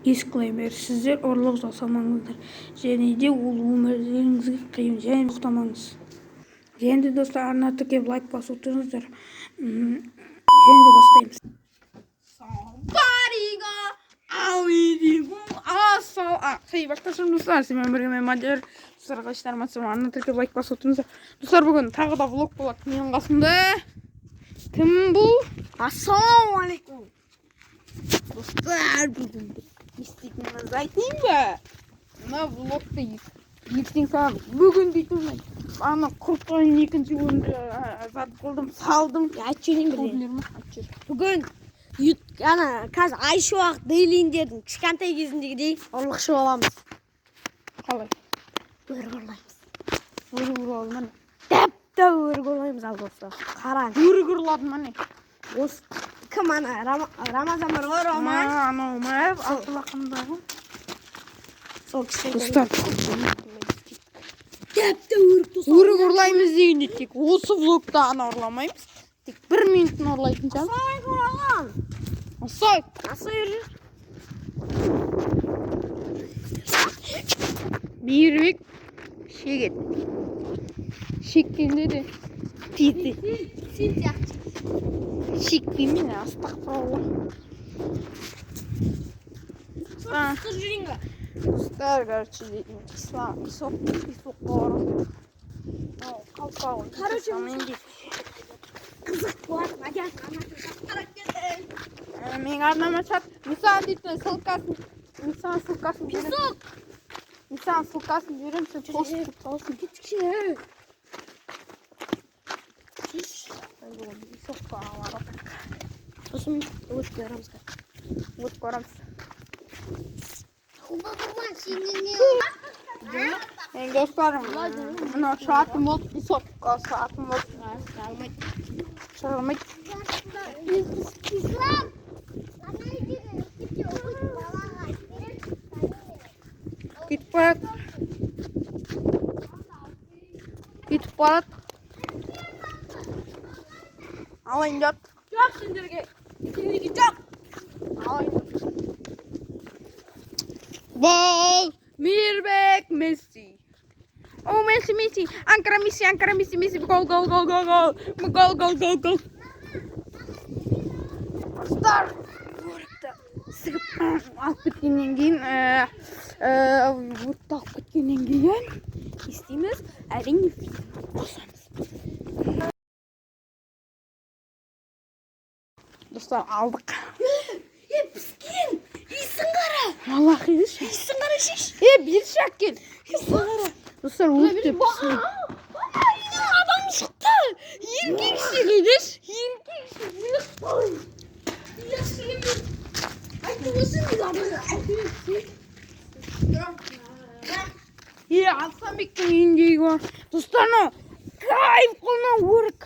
Disclaimer: Sizler ұрлық жасамаңыздар, және де ол өмірлеріңізге қиын, және тоқтамаңыз. Және де достар, арна тіркеп лайк басып отырыңыздар. Және де бастаймыз. Достар, сенімен бірге мен модер. Достар, қайшыларыма арна тіркеп лайк басып отырыңыздар. Достар, бүгін тағы да влог болады. Менің қасымда кім бұл? Ассалаумағалейкум. Достар, бүгін істейтінімізді айтайын ба? Мына влогты ертең саған бүгін дейтінмін. Ана құртқанын екінші бөлімді сатып қылдым, салдым. Айтып жіберейін бе? Бүгін қазір Айшуақ Дейлиндердің кішкентай кезіндегідей ұрлықшы боламыз. Қалай? Өр ұрлаймыз. Өр ұрлаймыз. Тәпті өр ұрлаймыз ал достар. Қараңыз. Өр ұрладым ане. Осы кім ана Рамазан бар ғой, Роман? Анау ма? Алтылақындағы. Сол кішкентай. Достар, Тәпті өр достар. өр ұрлаймыз дегенде тек осы влогта ана ұрламаймыз. Тек 1 минуттын ұрлайтын шығар. Асай құралан. Асай. Асай өр. Бербек шегет. Шеккенде де тиді. Сен сияқты. Шекпеймен, астақпыралла. Тұр жүрейін ға. Достар, короче, дейтін песок қорым. Қалпауын. Короче, қызық болады. Мадияр, қарап кетті. Мен арнама чат. Мисаған дейтін ссылкасын. Мисаған ссылкасын берем. Песок. Мисаған ссылкасын берем. Сен пост тұтып қалсын. Кетікше. Песокқа алады. Сосын өтіп көреміз. Вот көреміз. Құрбан сеніңе. Достарым, мына шатым болды, песокқа шатым болды. Шығылмайды. Ислам. Кетіп барады. Кетіп барады. Алайын жат. Жоқ сендерге. Сендерге жоқ. Алайын. Гол! Мирбек Месси. О, Месси. Анкара Месси. Гол. Гол. Достар, өрікті сығып алып кеткеннен кейін, істейміз, әрине қосамыз. Достар, алдық. Піскен. Исін қара. Аллахи деші. Исін қара шеш. Бір шәккен. Исін қара. Достар, өрікті піскен. Адам шықты. Еркекші кедеш. Алсамбектің үйіндегі бар. Достарына, кайф қолына өрік.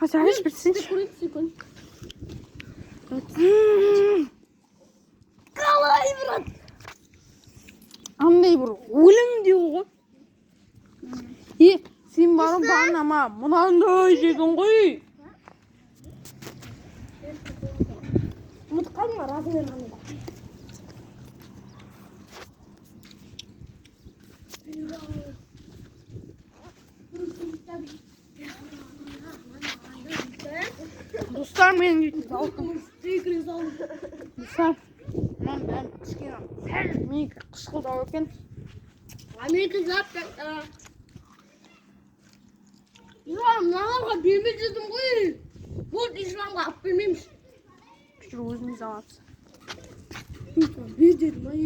Қазір әш бірсінші. Қалай брат? Андай бір өлім деу ғой. Сен барым бағынама, мұнандай деген ғой. Ұмытып қалдың ба разымен қандай? Достар, мен дейтін салқым. Достар, мен кішкенем. Мен қышқылдау екен. Америка запятта. Мыналарға бермей жүрдім ғой. Вот исламға алып бермейміз. Күшір өзіміз аламыз. Бер дедім, ай.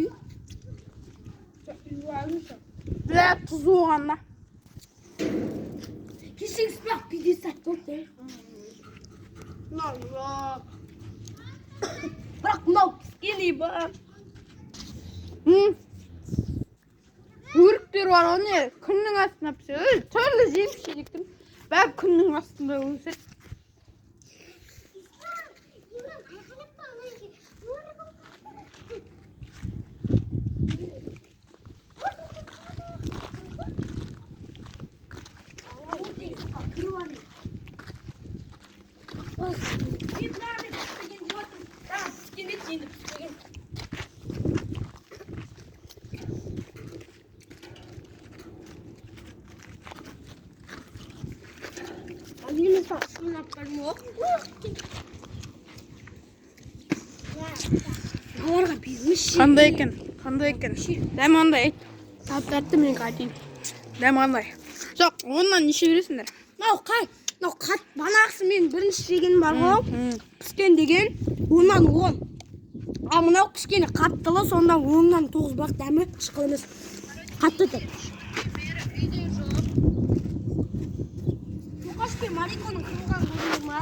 Тұзы оғанда. Кешегі спақ пиде сәт болды. Бірақ мынау піскені ба. Өріктер бар, оны күннің астына піседі. Түрлі жеміс жидектің бәрі күннің астында өседі. Балаларға бермеш. Қандай екен? Дәм қандай? Тапты мен қайтайын. Дәм қандай? Жоқ, оннан неше бересіңдер? Мынау қат банақсы мен бірінші жеген бар ғой. Піскен деген оннан 10. А мынау кішкене қаттылы, сонда 10-нан 9 бақ дәмі шықыл емес. Қатты тұр. Тоқаш пен Мариконың қырылған көрінді ма?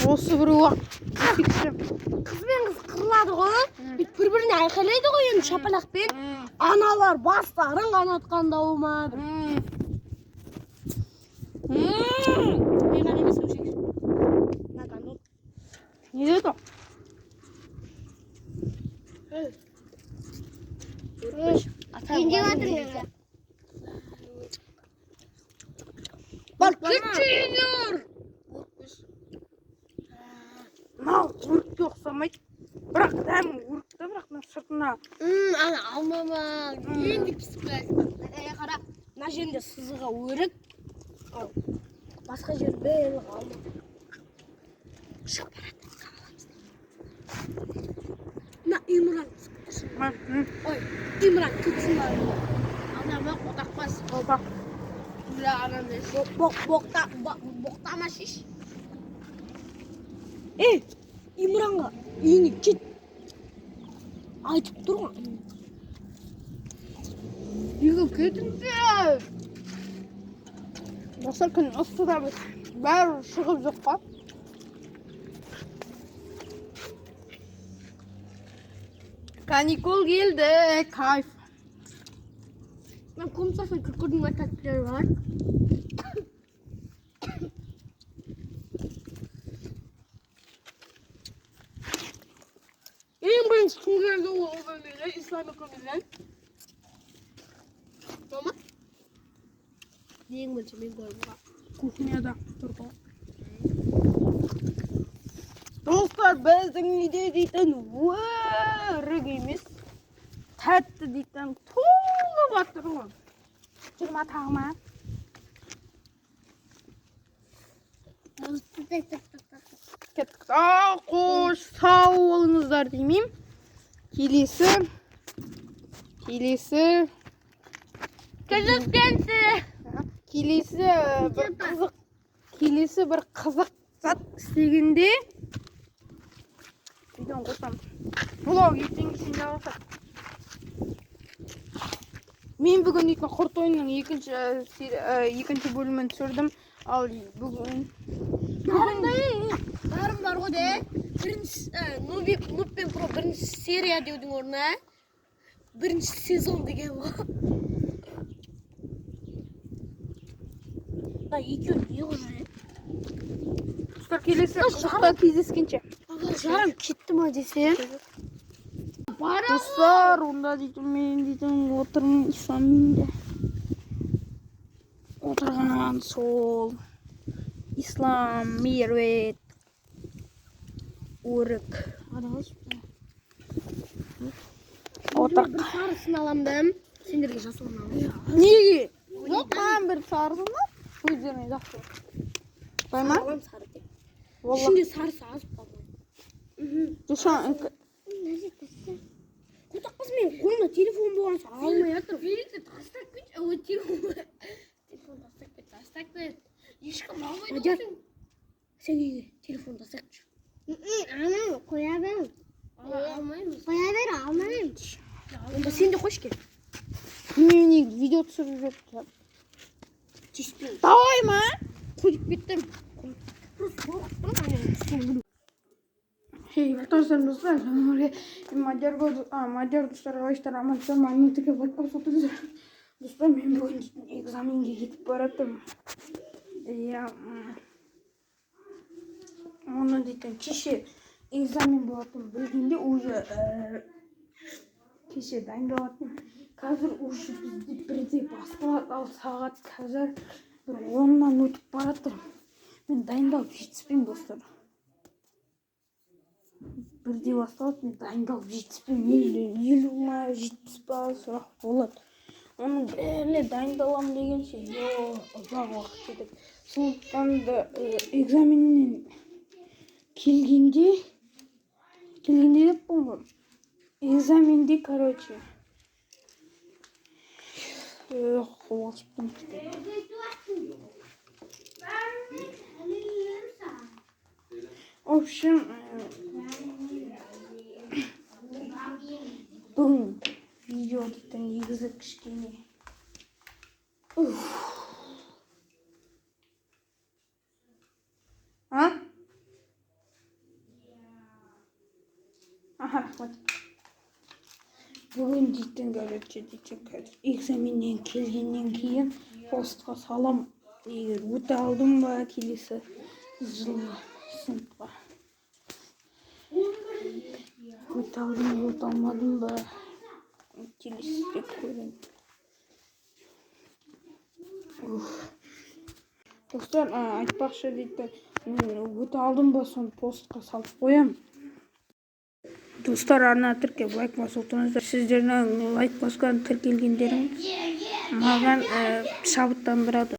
Осы бір уақ. Қыз бен қыз қырылады ғой. Bir-біріне айқайлайды ғой енді шапалақпен. Аналар бастарын қанатқанда ома. Мен ғана емес өшек. Не деді о? Енді батыр. Бар кетшіңдер. Мынау өрікке ұқсамайды. Бірақ дәмі өрікті, бірақ сыртына. Ана алмама. Енді пісіп қалды. Қара, мына жерінде сызығы өрік. Басқа жер бәрі алма. Шығып барады. Мына Имран. Ой, Имран кетсін бар. Анама қотақпас. Қолдақ. Бля, анандай. Боқтама шеш. Имранға үйіне кет. Айтып тұрған. Үйге кетіңдер. Осы күн ыстыда біз бәрі шығып жоқ па? Каникул келді, кайф. Мен комсасын күркірдің тәттілері бар. Ең бірінші кім келді ол бөлмеге, ислами көмілген. Мама? Ең бірінші мен көрдім. Кухняда тұрды. Достар, біздің үйде дейтін өрік емес, тәтті дейтін толы батыр ғой. Жүрма тағыма. Кеттік. Қош, сау болыңыздар деймейм. Келесі. Келесі бір қызық зат істегенде видеоны қосам. Блог ертеңгі сен жалғасады. Мен бүгін дейтін құрт ойынның екінші бөлімін түсірдім. Ал бүгін Бәрім бар ғой де. Нубпен про бірінші серия деудің орнына бірінші сезон деген ғой. Екеуі не қожа? Достар, келесі қызықта кездескенше. Жарым кетті ма десе? Достар, онда дейтін мен дейтін отырмын исламинде. Отырған сол ислам, мейірбет, өрік. Отырқ. Бір сарысын аламдым. Сендерге жасуын алам. Неге? Жоқ, маған бір сарысына өздеріне жақсы. Байма? Алам сары деп. Волла. Ішінде сарысы азып қалмайды. Құтақ қыз мен қолымда телефон болғанса алмай атыр. Великті тастап кет. Телефон тастап кет. Ешкім алмайды ғой сен. Сен үйге телефон тастап жүр. Ана, қоя бер. Алмаймыз. Қоя бер, алмаймыз. Онда сен де қош кел. Мен видео түсіріп жүрді. Тиіспеймін. Давай ма? Қойып кеттім. Hey, arkadaşlar dostlar, Macar dostlar, arkadaşlar amaçlar magnetik'e bakıp oturuyoruz. Dostlar, ben bugün egzamine gidip barattım. Ya, onu dedim, kişi egzamin bulattım. Bildiğinde уже kişi ben bulattım. Қазір уже bizde birde басталады, ал сағат қазір бір 10-нан өтіп баратыр. Мен дайындалып жетіспеймін достар. Бірде басталады, мен дайындалып жетіспеймін. 50 ма 70 па сұрақ болады. Оның бәріне дайындаламын дегенше ұзақ уақыт кетеді. Сондықтан да экзаменнен келгенде экзаменди, короче. Қуалшыптым. В общем, бүгін видео дейтін негізі кішкене. А? Рахмет. Бүгін дейтін, короче, экзаменнен келгеннен кейін постқа салам. Егер өте алдым ба келесі жылы сыныпқа. Өте алдым ба, өте алмадым ба келесі деп көремін. Достар, айтпақшы дейді, өте алдым ба соны постқа салып қоям. Достар, арна тіркеп лайк басып отырыңыздар. Сіздердің лайк басқан тіркелгендеріңіз маған шабыттандырады.